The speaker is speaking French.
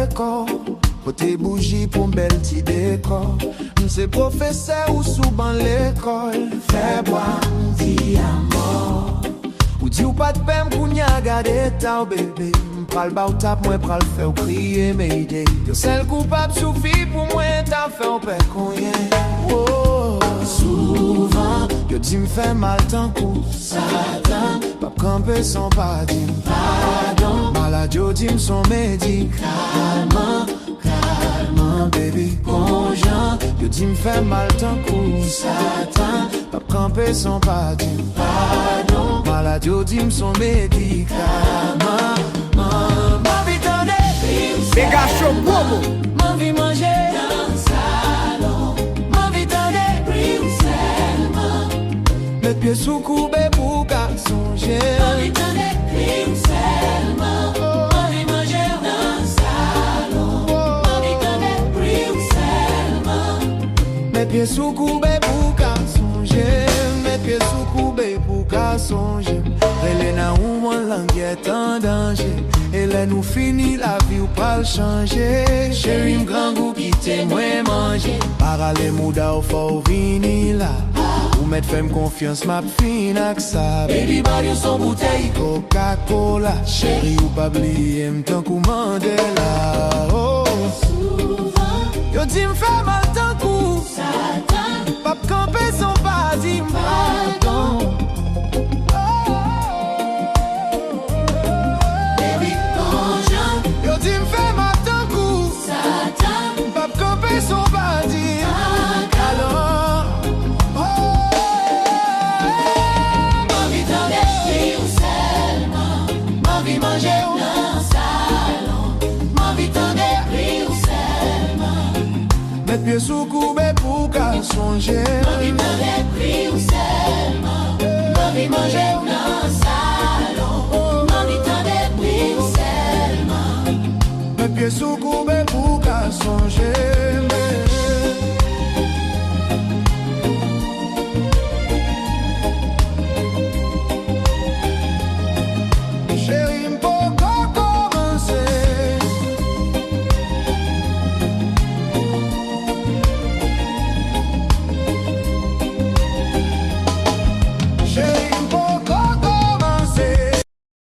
l'école. Côté bougie pour bel petit décor. C'est professeur ou souvent l'école. Fais boire, dit à mort. Ou dit ou pas de peine pour n'y a gardé ta bébé. Pral ba ou tap, moi pral fait ou crier Mayday. Yo seul coupable suffit pour moi t'as fait ou perd combien. Oh, souvent, yo dit m'fait mal tant coup. Satan, pas camper sans pas dire pardon. Malade yo dit m'son médicament. Calmement, baby, conjoint. Yo dit m'fait mal tant coup. Satan, pas camper sans pas dire pardon. Malade yo dit m'son médicament. M'envie t'en des Méga show promo. M'envie manger dans le salon. M'envie t'en des seulement. Mes pieds sous coubés pour qu'à songer. M'envie t'en des seulement. M'envie manger dans le salon. M'envie t'en des seulement. Mes pieds sous coubés pour qu'à songer. Mes pieds sous coubés pour qu'à songer. Relena ou mon langue est en danger. Et là nous finit la vie ou pas le changer. Chérie m'grand goût qui t'aimerait manger. Parallèle mouda ou faut venir là. Ou mettre femme confiance ma fin ak ça. Baby body son bouteille Coca-Cola. Chérie ou pas oublier m'tan kou Mandela. Oh, souvent yo dit m'fait mal tant coup. Satan, pas camper son pas dit pardon. Son body, alors, m'envie t'en des ou seulement, m'envie manger dans le salon, m'envie t'en des ou seulement, mes pieds sous coubés pour qu'à songer, m'envie t'en des ou seulement, m'envie manger dans